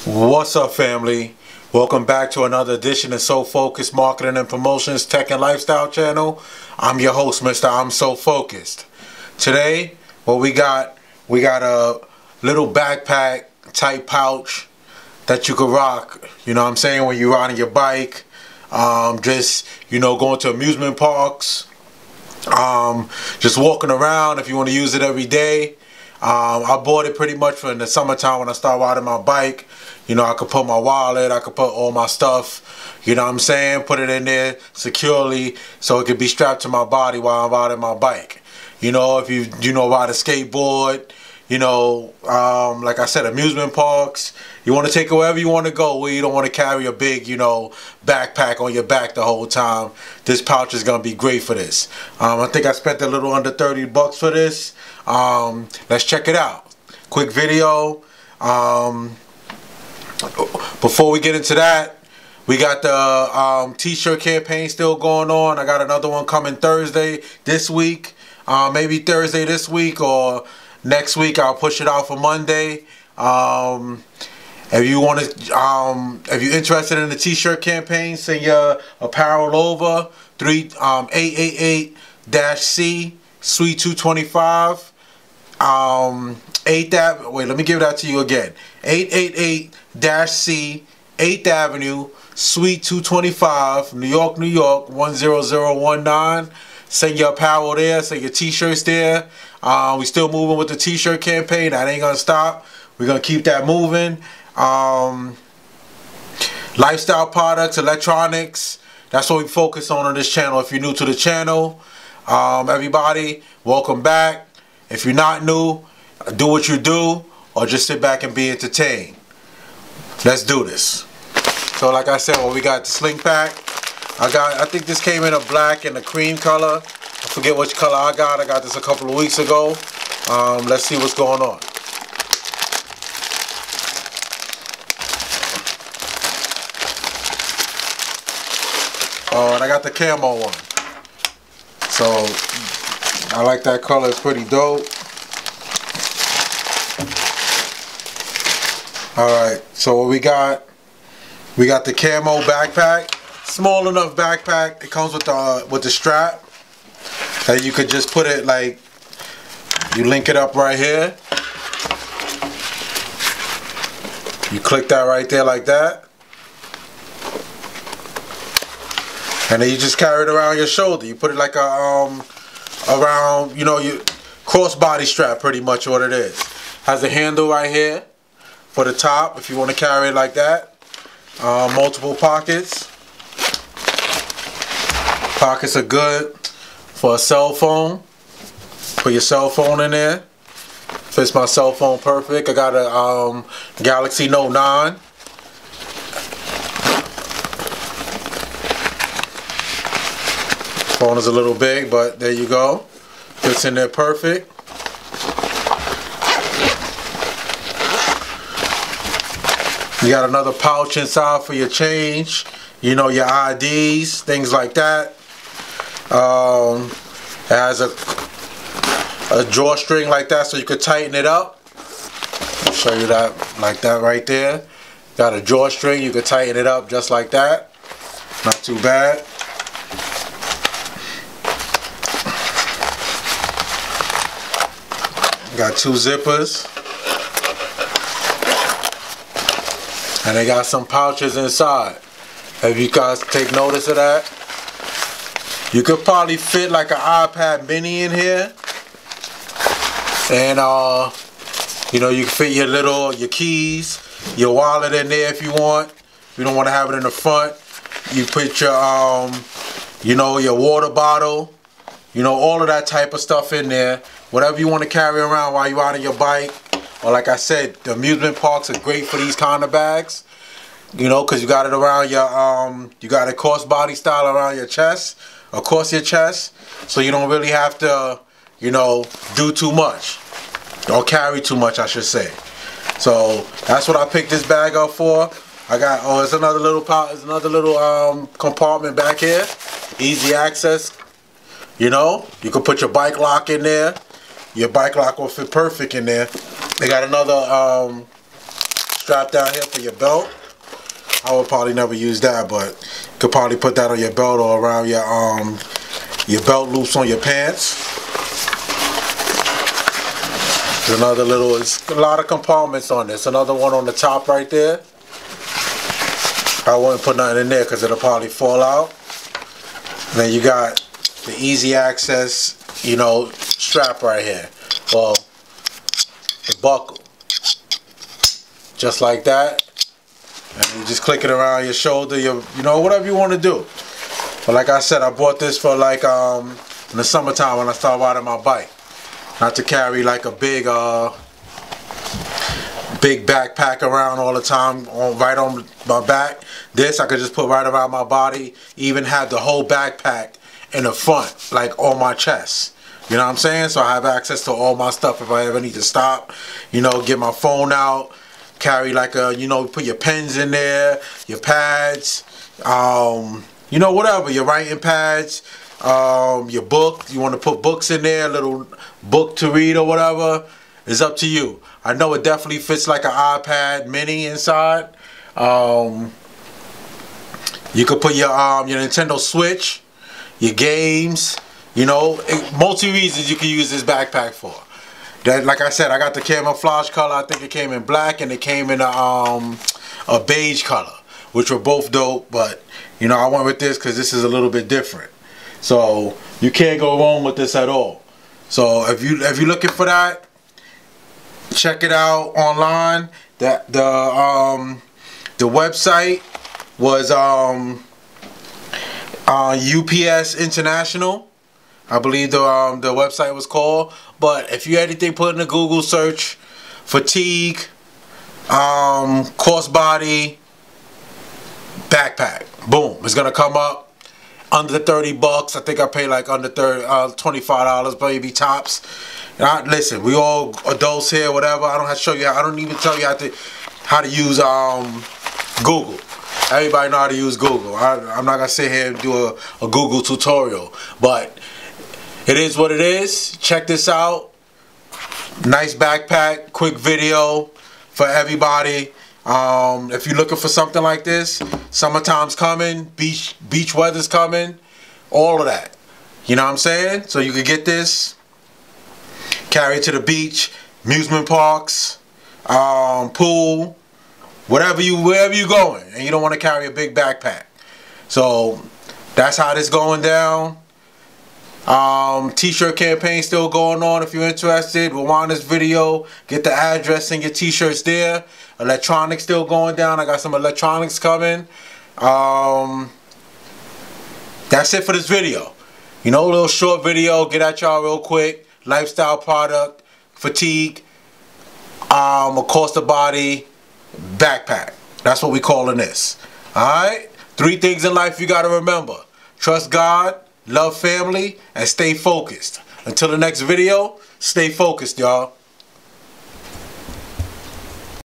What's up, family? Welcome back to another edition of So Focused Marketing and Promotions Tech and Lifestyle channel. I'm your host, Mr. I'm So Focused. Today, what we got a little backpack type pouch that you could rock, you know what I'm saying, when you're riding your bike, just, you know, going to amusement parks, just walking around if you want to use it every day. I bought it pretty much for in the summertime when I start riding my bike. You know, I could put my wallet, I could put all my stuff, you know what I'm saying, put it in there securely so it could be strapped to my body while I'm riding my bike. You know, if you know, ride a skateboard, you know, like I said, amusement parks, you want to take it wherever you want to go where you don't want to carry a big, you know, backpack on your back the whole time. This pouch is going to be great for this. I think I spent a little under 30 bucks for this. Let's check it out. Quick video. Before we get into that, we got the t-shirt campaign still going on. I got another one coming Thursday this week. Maybe Thursday this week or next week. I'll push it out for Monday. If you want to, if you're interested in the t-shirt campaign, send your apparel over 888-C Suite 225. 8th wait, let me give that to you again. 888-C 8th Avenue Suite 225, New York, New York 10019. Send your apparel there, send your t-shirts there. We still moving with the t-shirt campaign. That ain't gonna stop. We're gonna keep that moving. Lifestyle products, electronics, that's what we focus on this channel. If you're new to the channel, everybody, welcome back. If you're not new, do what you do or just sit back and be entertained. Let's do this. So like I said, well, we got the Sling pack. I think this came in a black and a cream color. I forget which color I got. I got this a couple of weeks ago. Let's see what's going on. Oh, and I got the camo one. So I like that color. It's pretty dope. Alright, so what we got the camo backpack. Small enough backpack. It comes with the strap. And you could just put it like, you link it up right here. You click that right there like that. And then you just carry it around your shoulder. You put it like a around, you know, your crossbody strap, pretty much what it is. Has a handle right here for the top if you want to carry it like that. Multiple pockets. Pockets are good for a cell phone. Put your cell phone in there. Fits my cell phone perfect. I got a Galaxy Note 9. Phone is a little big, but there you go. Fits in there perfect. You got another pouch inside for your change, you know, your IDs, things like that. It has a drawstring like that so you could tighten it up. I'll show you that like that right there. Got a drawstring, you could tighten it up just like that. Not too bad. Got two zippers. And they got some pouches inside. If you guys take notice of that, you could probably fit like an iPad mini in here. And you know, you can fit your keys, your wallet in there if you want. If you don't want to have it in the front, you put your you know, your water bottle, you know, all of that type of stuff in there. Whatever you want to carry around while you're riding your bike. Or like I said, the amusement parks are great for these kind of bags. You know, because you got it around your, you got a crossbody style around your chest, across your chest. So you don't really have to, you know, do too much. Or carry too much, I should say. So that's what I picked this bag up for. I got, oh, it's another little compartment back here. Easy access. You know, you can put your bike lock in there. Your bike lock will fit perfect in there. They got another strap down here for your belt. I would probably never use that, but you could probably put that on your belt or around your belt loops on your pants. There's another little, it's a lot of compartments on this. Another one on the top right there. I wouldn't put nothing in there because it'll probably fall out. And then you got the easy access, you know, strap right here. Well, the buckle. Just like that. And you just click it around your shoulder, you know, whatever you want to do. But like I said, I bought this for like in the summertime when I started riding my bike. Not to carry like a big big backpack around all the time right on my back. This I could just put right around my body. Even have the whole backpack in the front, like on my chest. You know what I'm saying? So I have access to all my stuff if I ever need to stop. You know, get my phone out. Carry like a, you know, put your pens in there, your pads, you know, whatever, your writing pads, your book. You want to put books in there, a little book to read or whatever. It's up to you. I know it definitely fits like an iPad mini inside. You could put your Nintendo Switch, your games, you know, multi reasons you can use this backpack for. That, like I said, I got the camouflage color. I think it came in black and it came in a beige color, which were both dope. But you know, I went with this because this is a little bit different. So you can't go wrong with this at all. So if you're looking for that, check it out online. The website was UPS International, I believe the website was called. But if you anything, put in the Google search fatigue crossbody backpack, boom, it's gonna come up. Under 30 bucks. I think I paid like under $25 maybe tops. Listen, we all adults here, whatever. I don't have to show you. I don't even tell you how to use Google. Everybody know how to use Google. I'm not gonna sit here and do a Google tutorial, but it is what it is. Check this out. Nice backpack, quick video for everybody. If you're looking for something like this, summertime's coming, beach weather's coming, all of that. You know what I'm saying? So you can get this, carry it to the beach, amusement parks, pool, wherever you going, and you don't want to carry a big backpack. So that's how this going down. T-shirt campaign still going on. If you're interested, rewind this video, get the address and your t-shirts there. Electronics still going down. I got some electronics coming. That's it for this video. You know, a little short video, get at y'all real quick. Lifestyle product, fatigue, across the body backpack. That's what we calling this. Alright? 3 things in life you gotta remember. Trust God, love family, and stay focused. Until the next video, stay focused, y'all.